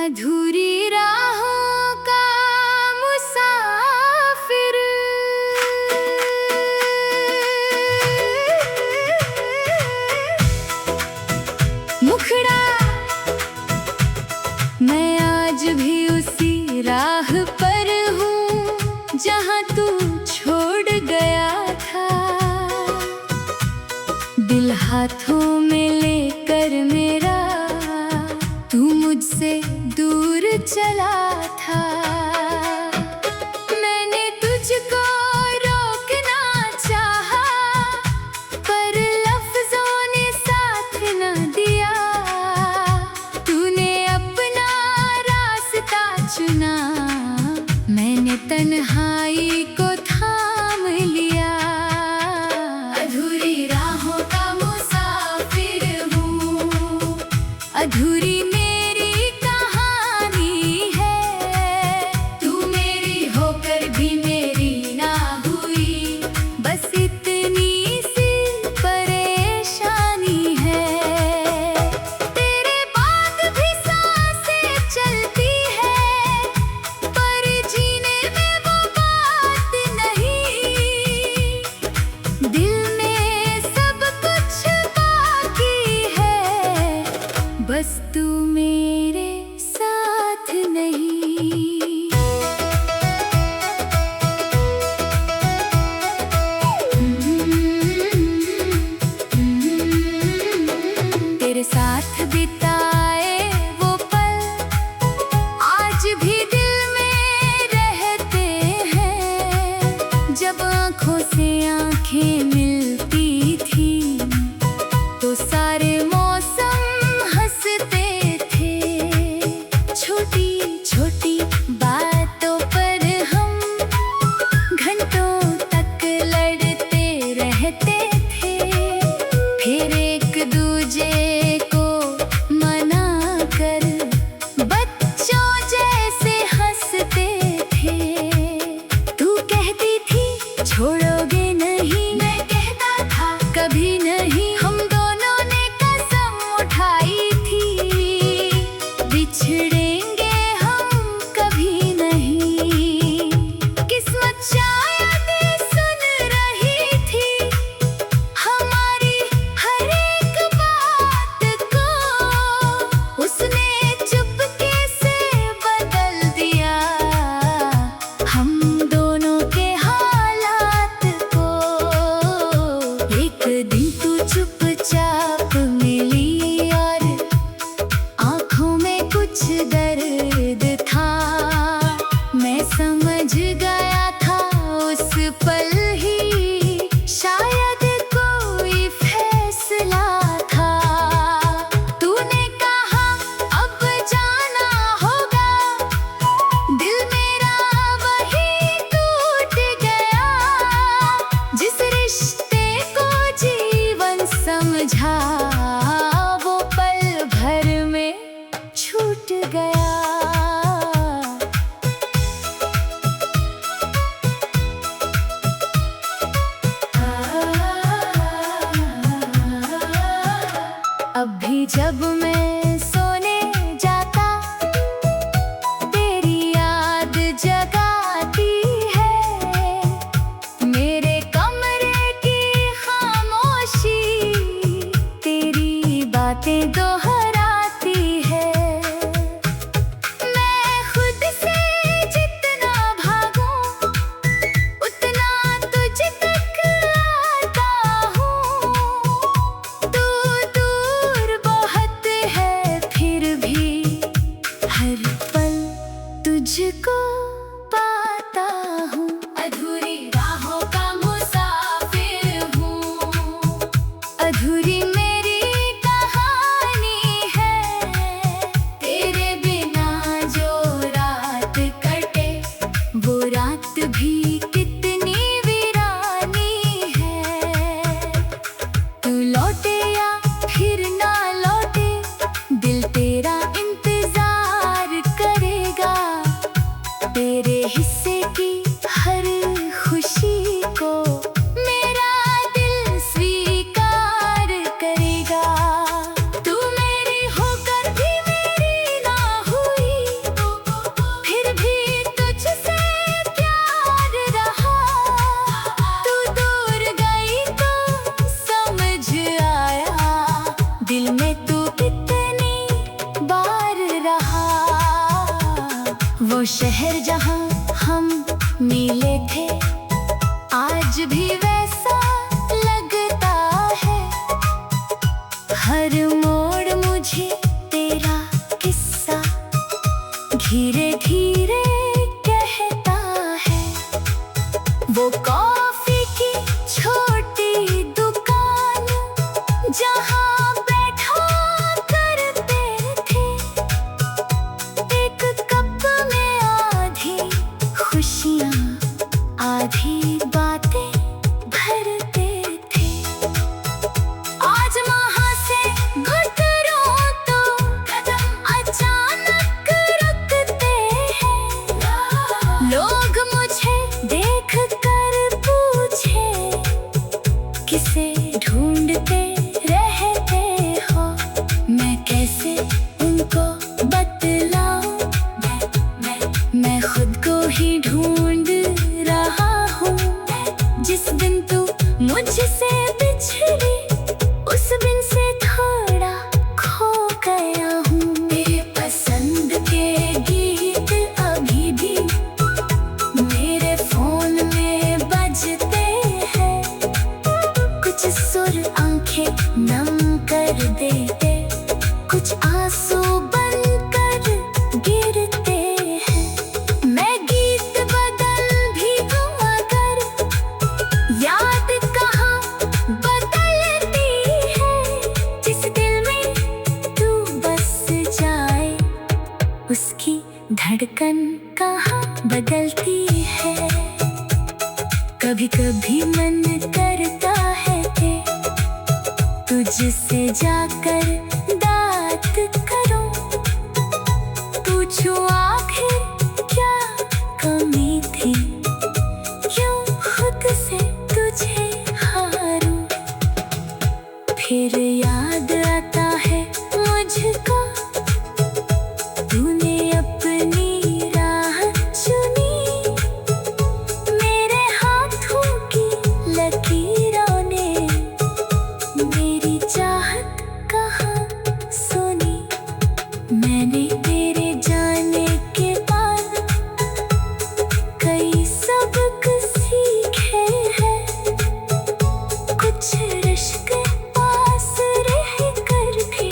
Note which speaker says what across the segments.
Speaker 1: अधूरी राहों का मुसाफिर, मुखड़ा मैं आज भी उसी राह पर हूँ जहाँ तू छोड़ गया था। दिल हाथों में लेकर मेरा तू मुझसे दूर चला था। मैंने तुझको रोकना चाहा पर लफ्जों ने साथ न दिया। तूने अपना रास्ता चुना, मैंने तन्हाई को थाम लिया। अधूरी राहों का मुसाफिर हूँ, अधूरी बस तू मेरे साथ नहीं। तेरे साथ बिताए वो पल आज भी दिल में रहते हैं। जब आँखों से आँखें मिलती थी तो सारे छोड़ोगे नहीं, मैं कहता था कभी नहीं। हम दोनों ने कसम उठाई थी बिछड़ेंगे हम कभी नहीं। किस्मत शायद सुन रही थी हमारी हर एक बात को, उसने चुपके से बदल दिया हम दोनों के। दिन तू चुपचाप मिली और आँखों में कुछ दर्द था। मैं समझ गया था उस पल ही शायद कोई फैसला था। तूने कहा अब जाना होगा, दिल मेरा वही टूट गया। जिस रिश्ते समझा वो पल भर में छूट गया। अब भी जब मैं सोने जाता तेरी याद जगाती है। मेरे कमरे की खामोशी तेरी बातें दोहराती है। वो शहर जहाँ हम मिले थे आज भी वैसा लगता है। हर मोड़ मुझे तेरा किस्सा धीरे धीरे कहता है। वो कॉफी की छोटी दुकान जहाँ बैठा करते थे, एक कप में आधी खुशियाँ आधी बातें भरते थे। आज वहाँ से गुजरूं तो कदम अचानक रुकते हैं। लोग मुझे देख कर पूछे किसे ढूंढते रहते हो। मैं कैसे उनको बतलाऊं, मैं खुद को ही ढूंढ रहा हूँ। जिस दिन तू मुझसे बिछड़ी उस दिन से थोड़ा खो गया हूँ। मेरे पसंद के गीत अभी भी मेरे फोन में बजते हैं। कुछ सुर आंखें नम कर देते, कुछ आंसू बनकर गिरते हैं। मैं गीत बदल भी दूँ मगर याद कहाँ बदलती है। जिस दिल में तू बस जाए उसकी धड़कन कहाँ बदलती है। कभी कभी मन करता है कि तुझसे जाकर बात करूं, पूछूं आखिर क्या कमी थी, क्यों खुद से तुझे हारूं। फिर याद आता है मुझको तूने अपनी राह चुनी। मेरे हाथों की लकीरों ने मेरी चाहत कहाँ सुनी। मैंने तेरे जाने के बाद कई सबक सीखे हैं। कुछ इश्क पास रह कर भी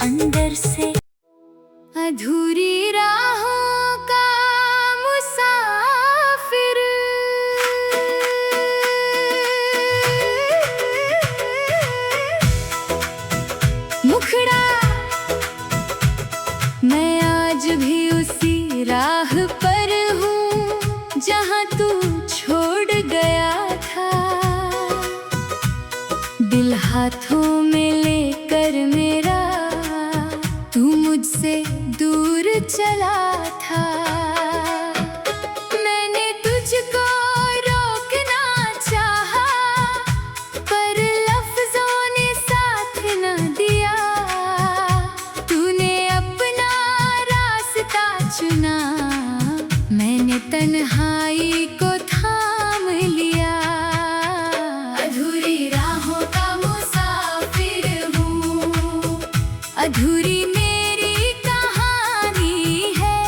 Speaker 1: अंदर से अधूरी राहों का मुसाफिर। मुखड़ा मैं आज भी उसी राह पर हूँ जहाँ तू छोड़ गया था। दिल हाथों में लेकर मेरा तू मुझसे दूर चला था। मैंने तुझको रोकना चाहा पर लफ्जों ने साथ न दिया। तूने अपना रास्ता चुना, मैंने तन्हाई को थाम लिया। अधूरी राहों का मुसाफिर हूँ, अधूरी मेरी कहानी है।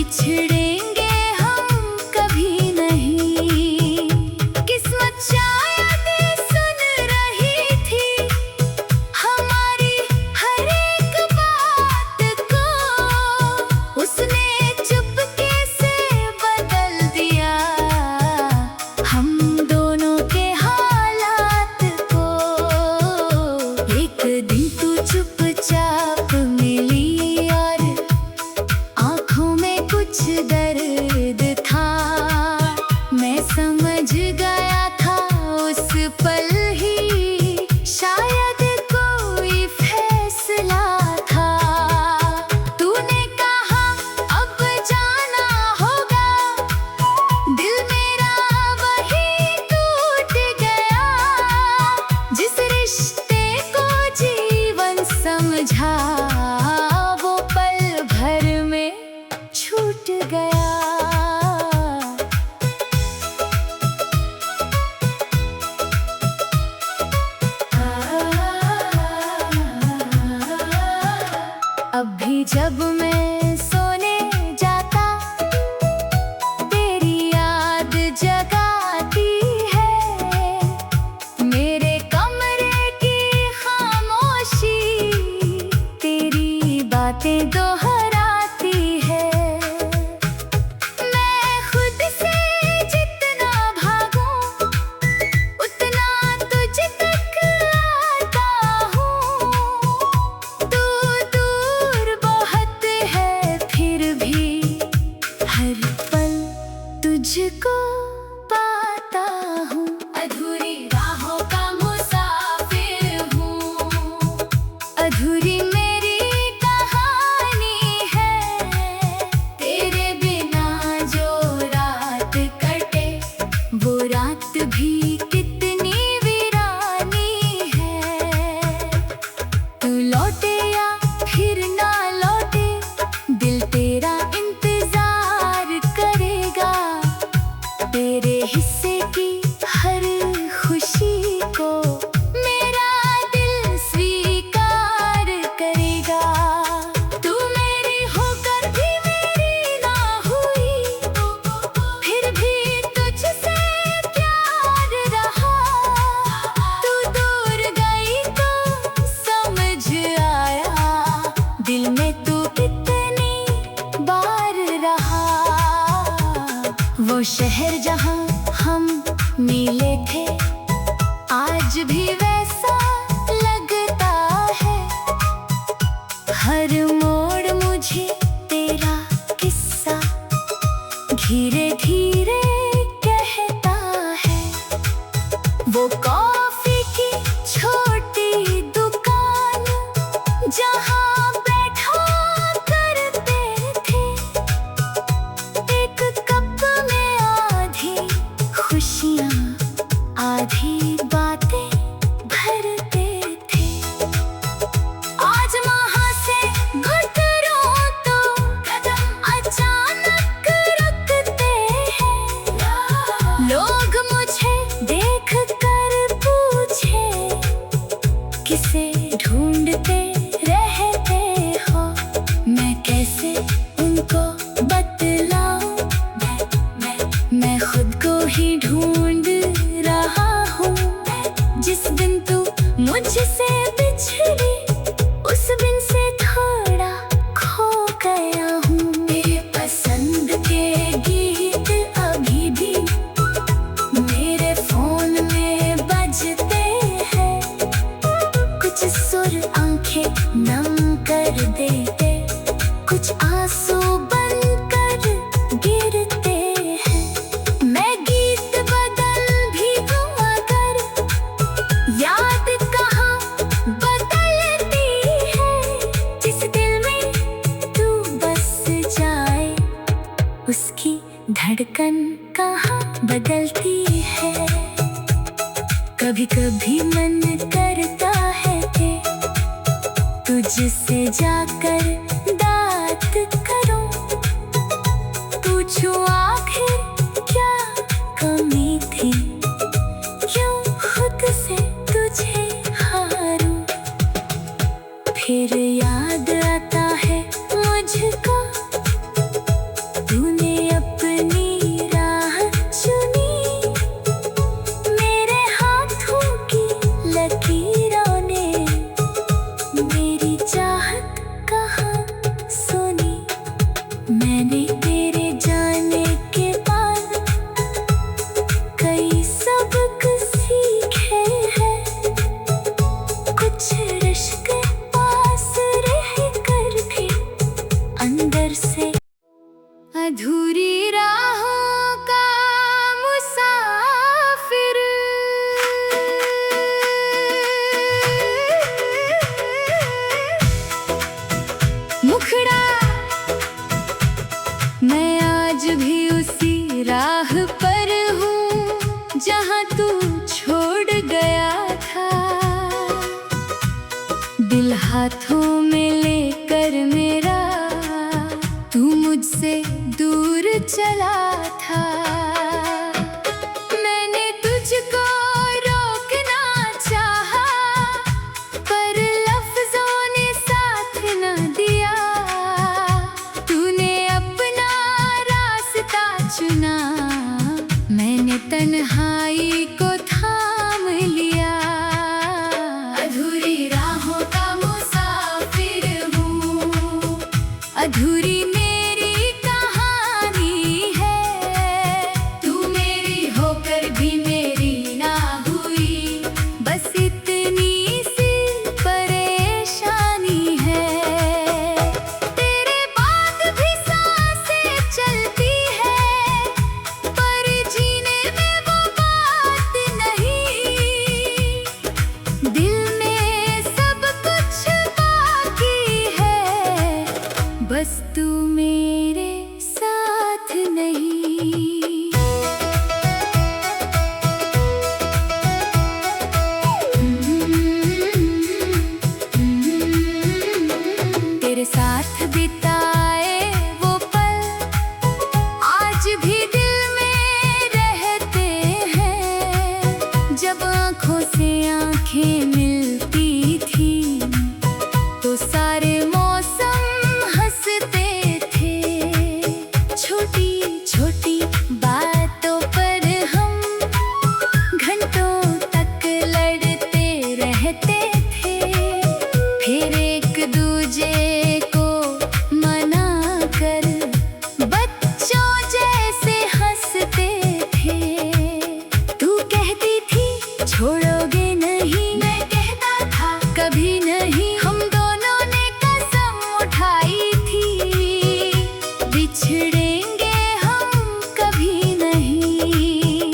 Speaker 1: बिछड़ेंगे हम कभी नहीं। किस्मत शायद सुन रही थी हमारी हर एक बात को, उसने चुपके से बदल दिया हम दोनों के हालात को। एक दिन तू चुपचाप मिली और आँखों में कुछ दर्द था। मैं समझ गया था उस पल ही शायद कोई फैसला था। तूने कहा अब जाना होगा, दिल मेरा वही टूट गया। जिस रिश्ते को जीवन समझा वो पल भर में छूट गया। अब भी जब मैं सोने जाता तेरी याद जगाती है। मेरे कमरे की खामोशी तेरी बातें दोहराती है। मैं खुद से जितना भागूं उतना तुझ तक आता हूँ। तू दूर बहुत है फिर भी हर पल तुझको पाता हूँ। अधूरी राहों का मुसाफिर हूँ, अधूरी मेरी कहानी है। तेरे बिना जो रात कटे वो रात भी कितनी वीरानी है। तू लौटे या फिर ना लौटे दिल तेरा इंतजार करेगा। तेरे हिस्से की हर खुशी को मेरा दिल स्वीकार करेगा। तू मेरी होकर भी मेरी ना हुई, फिर भी तुझसे प्यार रहा। तू दूर गई तो समझ आया दिल में तू कितनी बार रहा। वो शहर जहाँ हम मिले थे आज भी वैसा लगता है। हर मोड़ मुझे तेरा किस्सा धीरे धीरे कहता है। वो कॉफी की छोटी दुकान जहाँ बैठा करते थे, एक कप में आधी खुशियाँ आधी बातें भरते थे। आज वहाँ से गुजरूं तो कदम अचानक रुकते हैं। लोग मुझे देख कर पूछे किसे ढूंढते रहते हो। मैं कैसे उनको बतलाऊं, मैं खुद को ही ढूंढ रहा हूँ। जिस दिन तू मुझसे बिछड़ी उस दिन से थोड़ा खो गया हूँ। तेरे पसंद के गीत अभी भी मेरे फोन में बजते हैं। कुछ सुर आंखें नम कर देते, कुछ आंसू बनकर गिरते हैं। मैं गीत बदल भी दूँ अगर याद कहाँ बदलती है। जिस दिल में तू बस जाए उसकी धड़कन कहाँ बदलती है। कभी कभी मन करता है कि तुझसे जाकर बात करूं, पूछूं आखिर क्या कमी थी, क्यों खुद से तुझे हारूं। फिर याद आता है मुझको मैं आज भी उसी राह पर हूँ जहाँ तू छोड़ गया था। दिल हाथों में लेकर मेरा तू मुझसे दूर चला था। मैंने तुझको रोकना चाहा पर लफ्जों ने साथ न दिया। तूने अपना रास्ता चुना, मैंने तन्हाई को थाम लिया। अधूरी राहों का मुसाफिर हूँ, अधूरी मेरी कहानी है। तू मेरी होकर भी मेरी ना हुई, बस इतनी सी परेशानी है। तेरे बाद भी सांसें चलती है पर जीने में वो बात नहीं। दिल में सब कुछ बाकी है, बस तू मेरे साथ नहीं। तेरे साथ बिताए वो पल आज भी दिल में रहते हैं। जब आँखों से आँखें मिलती थी तो सारे मौसम हंसते थे। छोटी छोटी बातों पर हम घंटों तक लड़ते रहते थे, फिर एक दूजे को मना कर बच्चों जैसे हंसते थे। तू कहती थी छोड़ोगे नहीं, मैं कहता था कभी नहीं। हम दोनों ने कसम उठाई थी, बिछड़ेंगे हम कभी नहीं।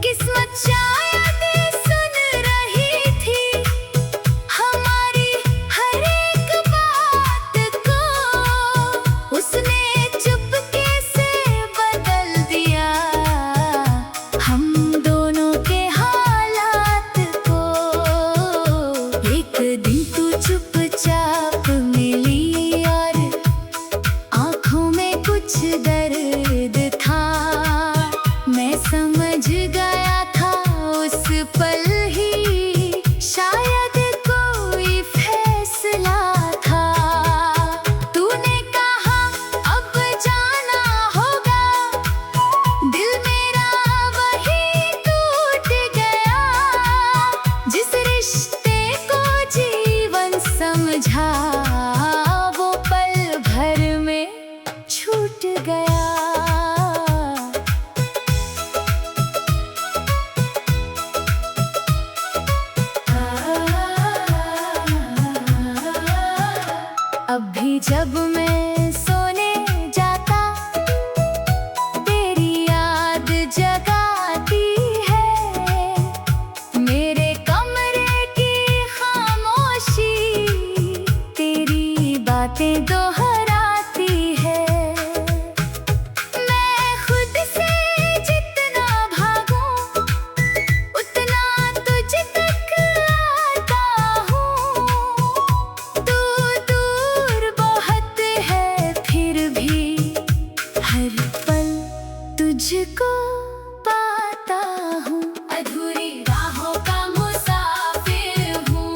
Speaker 1: किस्मत शायद सुन रही थी हमारी हर एक बात को, उसने चुपके से बदल दिया हम दोनों के हालात को। एक दिन तू चुपचाप मिली और आँखों में कुछ दर्द था। मैं समझ गया था उस पल ही शायद कोई फैसला था। तूने कहा अब जाना होगा, दिल मेरा वही टूट गया। जिस रिश्ते को जीवन समझा वो पल भर में छूट गया। अब भी जब मैं सोने जाता तेरी याद जगाती है। मेरे कमरे की खामोशी तेरी बातें दोहराती है। मैं खुद से जितना भागूं उतना तुझ तक आता हूँ। तू दूर बहुत है फिर भी हर पल तुझको पाता हूँ। अधूरी राहों का मुसाफिर हूँ,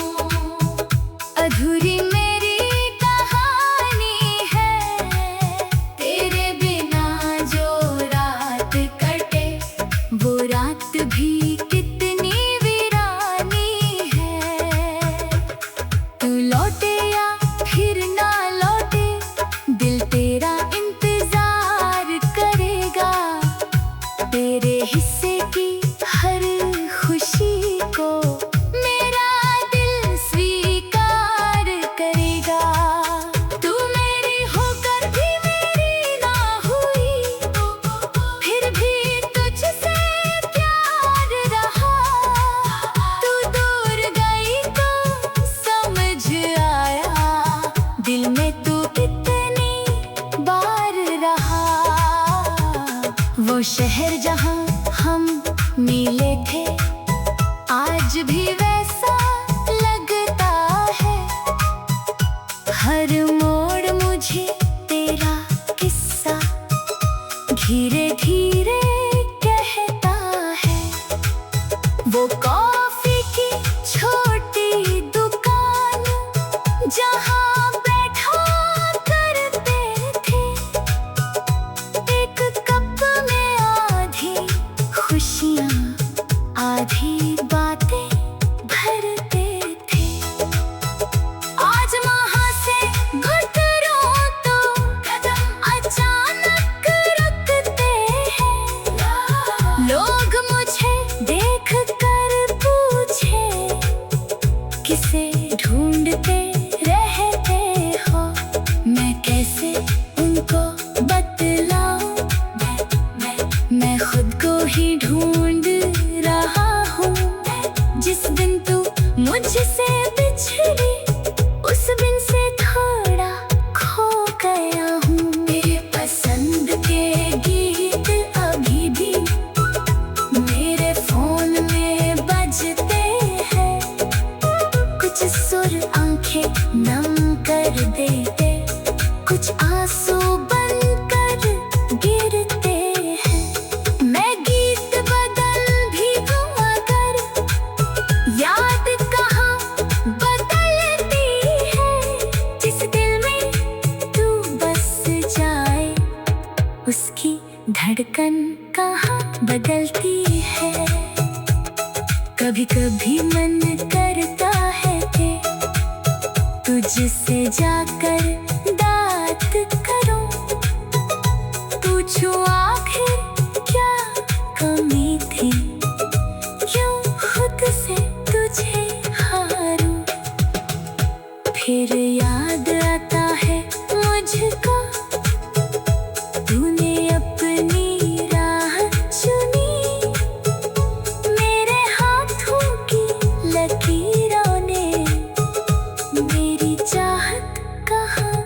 Speaker 1: अधूरी मेरी कहानी है। तेरे बिना जो रात कटे वो रात भी कितनी वीरानी है। तू लौटे या फिर ना लौटे दिल तेरा इंतजार करेगा। वो शहर जहाँ हम मिले थे आज भी वैसा लगता है। हर मोड़ मुझे तेरा किस्सा धीरे धीरे कहता है। वो कॉफी की छोटी दुकान जहाँ बैठा करते थे, एक कप में आधी खुशियाँ आधी बातें भरते थे। आज वहाँ से घुटरों तो कदम अचानक रुकते हैं। लोग मुझे देख कर पूछे किसे ढूंढते रहते हो। मैं कैसे उनको बतलाऊं, मैं खुद को ही ढूंढ रहा हूँ। जिस दिन तू मुझसे बिछड़ी उस दिन से थोड़ा खो गया हूँ। मेरे पसंद के गीत अभी भी मेरे फोन में बजते हैं। कुछ सुर आंखें नम कर देते, कुछ आंसू बनकर गिरते हैं। मैं गीत बदल भी दूँ अगर याद कहाँ बदलती है। जिस दिल में तू बस जाए उसकी धड़कन कहाँ बदलती है। कभी कभी मन करता है कि तुझसे जाकर बात करूं, पूछूं आखिर क्या कमी थी, क्यों खुद से तुझे हारूं। फिर याद आता है मुझको तूने अपनी राह चुनी। मेरे हाथों की लकीरों ने मेरी चाहत कहाँ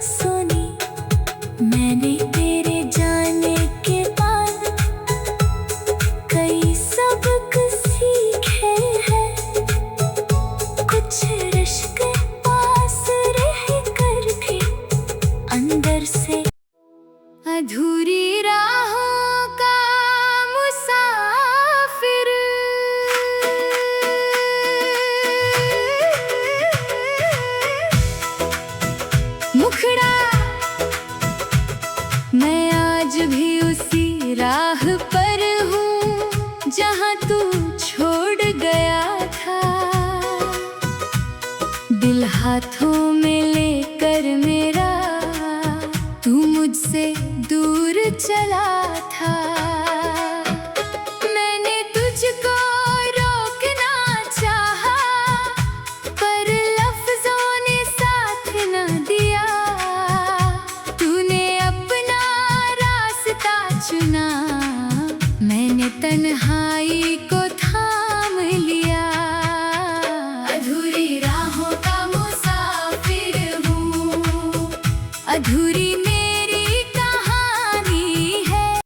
Speaker 1: सुनी। मैंने तेरे जाने के बाद कई सबक सीखे हैं। कुछ रिश्ते पास रह कर भी अंदर से अधूरी राहों का मुसाफिर। मुखड़ा मैं आज भी उसी राह पर हूँ जहाँ तू छोड़ गया था। दिल हाथों में लेकर मेरा तू मुझसे दूर चला था। मैंने तुझको रोकना चाहा पर लफ्जों ने साथ न दिया। तूने अपना रास्ता चुना, मैंने तन्हा